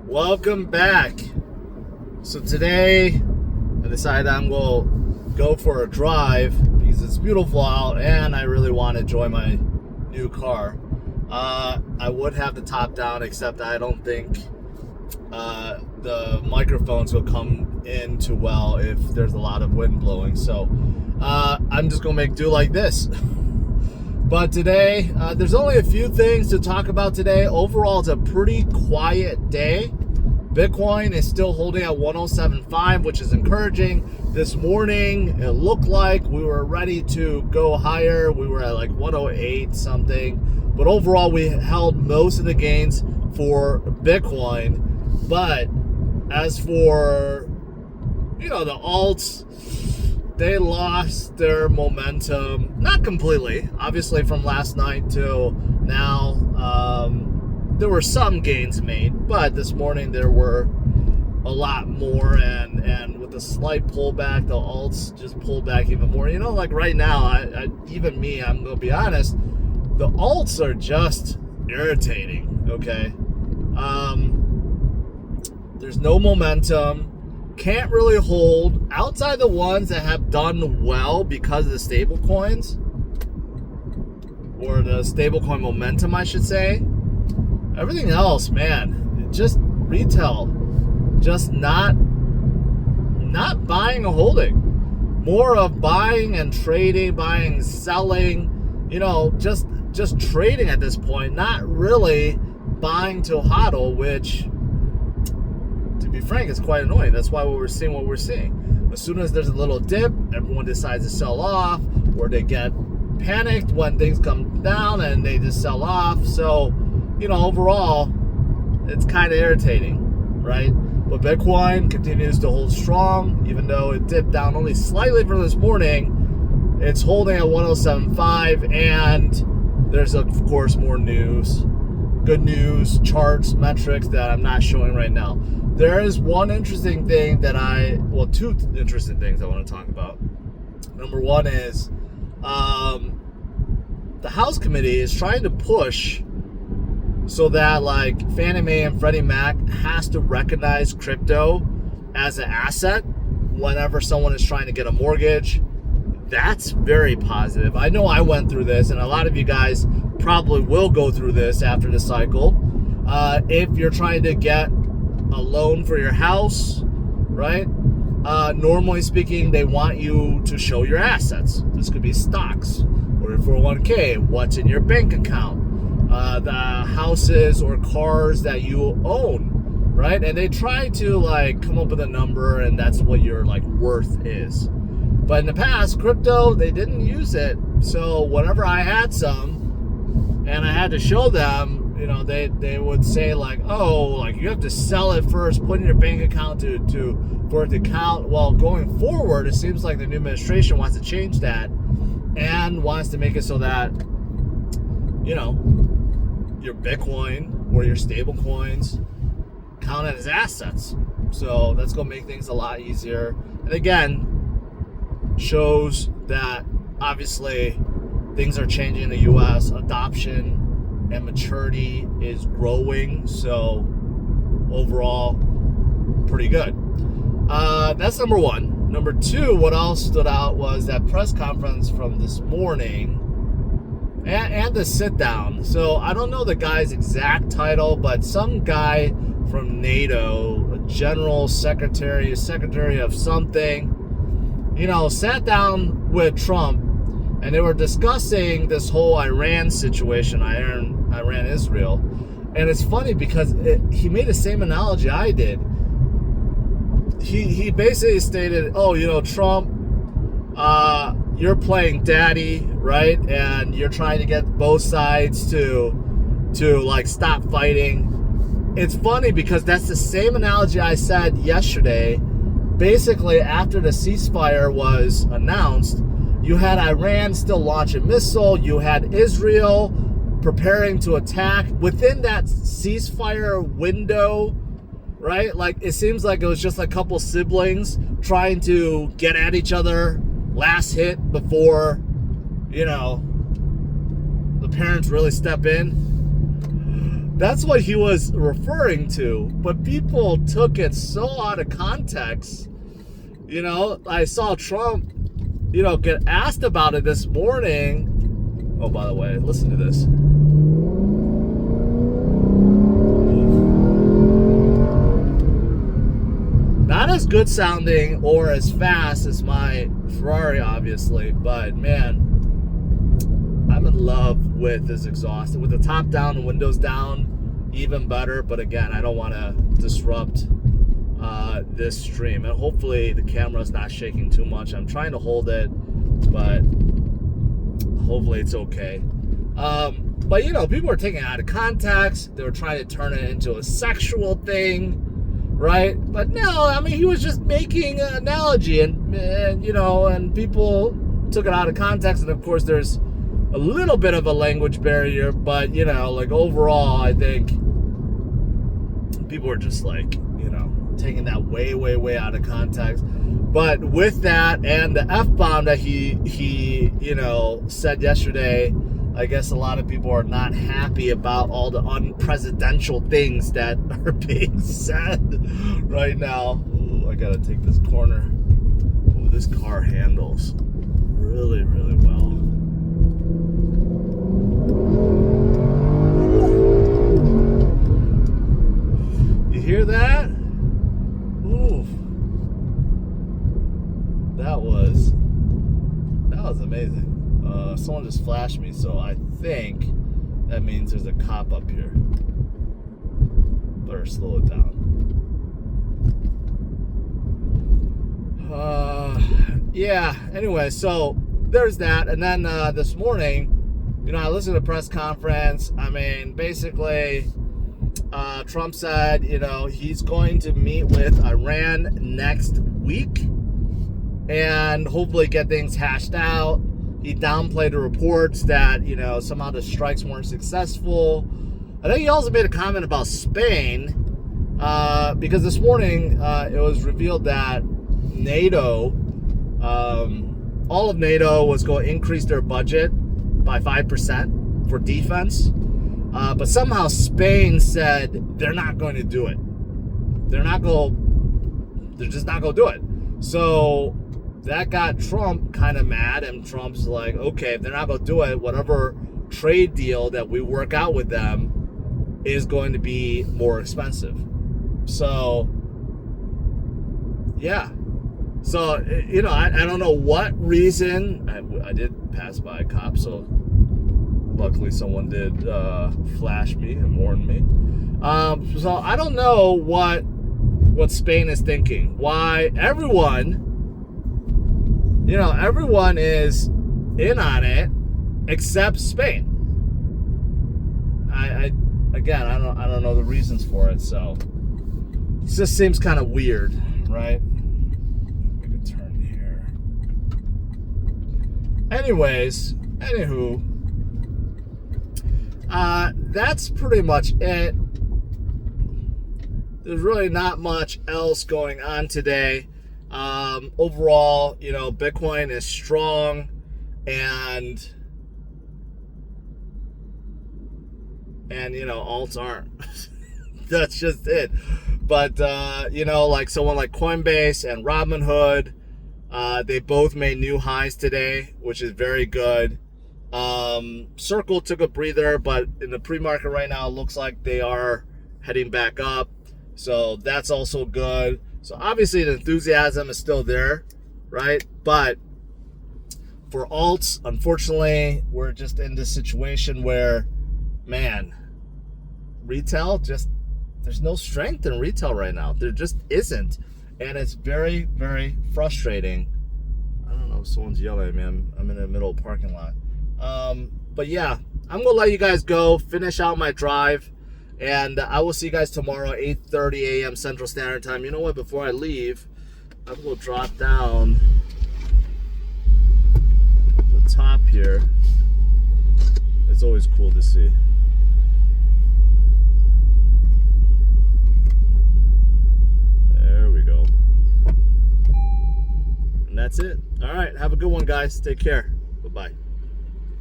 Welcome back. So today I decided I'm going to go for a drive because it's beautiful out and I really want to enjoy my new car. I would have the top down, except I don't think the microphones will come in too well if there's a lot of wind blowing. So I'm just going to make do like this. But today, there's only a few things to talk about today. Overall, it's a pretty quiet day. Bitcoin is still holding at 107.5, which is encouraging. This morning, it looked like we were ready to go higher. We were at like 108 something. But overall, we held most of the gains for Bitcoin. But as for, the alts, they lost their momentum, not completely, obviously from last night till now. There were some gains made, but this morning there were a lot more, and with a slight pullback, the alts just pulled back even more. Like right now, even me, I'm going to be honest, the alts are just irritating, okay? There's no momentum. Can't really hold outside the ones that have done well because of the stable coins, or the stablecoin momentum, I should say. Everything else, man, just retail, just not buying or holding. More of buying and trading, buying, selling, just trading at this point, not really buying to hodl, which, to be frank, it's quite annoying. That's why we're seeing what we're seeing. As soon as there's a little dip, everyone decides to sell off, or they get panicked when things come down and they just sell off. So, overall, it's kind of irritating, right? But Bitcoin continues to hold strong, even though it dipped down only slightly from this morning. It's holding at 107.5, and there's, of course, more news. Good news, charts, metrics that I'm not showing right now. There is one interesting thing two interesting things I want to talk about. Number one is the House Committee is trying to push so that like Fannie Mae and Freddie Mac has to recognize crypto as an asset whenever someone is trying to get a mortgage. That's very positive. I know I went through this, and a lot of you guys probably will go through this after the cycle. If you're trying to get a loan for your house, right? Normally speaking, they want you to show your assets. This could be stocks or your 401k, what's in your bank account, the houses or cars that you own, right? And they try to like come up with a number, and that's what your like worth is. But in the past, crypto, they didn't use it. So whenever I had some and I had to show them, they would say like, oh, like you have to sell it first, put in your bank account for it to count. Well, going forward, it seems like the new administration wants to change that and wants to make it so that, your Bitcoin or your stable coins count as assets. So that's going to make things a lot easier. And again, shows that obviously things are changing in the U.S. Adoption and maturity is growing, so overall pretty good. That's number one. Number two, what else stood out was that press conference from this morning and the sit down. So I don't know the guy's exact title, but some guy from NATO, a general secretary of something, sat down with Trump, and they were discussing this whole Iran situation, Iran-Israel. And it's funny because he made the same analogy I did. He basically stated, Trump, you're playing daddy, right? And you're trying to get both sides to like stop fighting. It's funny because that's the same analogy I said yesterday. Basically, after the ceasefire was announced, you had Iran still launching missiles. You had Israel preparing to attack within that ceasefire window, right? Like, it seems like it was just a couple siblings trying to get at each other, last hit before, the parents really step in. That's what he was referring to, but people took it so out of context. You know, I saw Trump, you know, get asked about it this morning. Oh, by the way, listen to this. Not as good sounding or as fast as my Ferrari, obviously, but man, I'm in love with this exhaust. With the top down and windows down, even better. But again, I don't want to disrupt this stream. And hopefully the camera's not shaking too much. I'm trying to hold it, but hopefully it's okay. But, you know, people were taking it out of context. They were trying to turn it into a sexual thing, right? But no, I mean, he was just making an analogy. And you know, and people took it out of context. And, of course, there's a little bit of a language barrier, but, you know, like overall, I think people were just like, you know, taking that way, way, way out of context. But with that and the F-bomb that he, you know, said yesterday, I guess a lot of people are not happy about all the unpresidential things that are being said right now. Ooh, I gotta take this corner. Ooh, this car handles really, really well. You hear that? Ooh. That was amazing. Someone just flashed me, so I think that means there's a cop up here. Better slow it down. Yeah, anyway, so there's that. And then this morning, you know, I listened to the press conference. I mean, basically, Trump said, you know, he's going to meet with Iran next week and hopefully get things hashed out. He downplayed the reports that, you know, somehow the strikes weren't successful. I think he also made a comment about Spain, because this morning it was revealed that NATO, all of NATO was going to increase their budget by 5% for defense. But somehow Spain said they're not going to do it. They're just not going to do it. So that got Trump kind of mad, and Trump's like, okay, if they're not going to do it, whatever trade deal that we work out with them is going to be more expensive. So, yeah. So, you know, I don't know what reason. I did pass by a cop, so luckily someone did flash me and warn me. So I don't know what Spain is thinking. Why everyone is in on it except Spain. I don't know the reasons for it. So it just seems kind of weird, right? We can turn here. Anywho, that's pretty much it. There's really not much else going on today. Overall, you know, Bitcoin is strong, and you know, alts aren't. That's just it. But you know, like someone like Coinbase and Robinhood, they both made new highs today, which is very good. Circle took a breather, but in the pre-market right now, it looks like they are heading back up. So that's also good. So obviously the enthusiasm is still there, right? But for alts, unfortunately, we're just in this situation where, man, retail there's no strength in retail right now. There just isn't. And it's very, very frustrating. I don't know if someone's yelling at me. I'm in the middle of the parking lot. But yeah, I'm going to let you guys go, finish out my drive. And I will see you guys tomorrow, 8:30 a.m. Central Standard Time. You know what? Before I leave, I'm going to drop down the top here. It's always cool to see. There we go. And that's it. All right. Have a good one, guys. Take care. Bye-bye.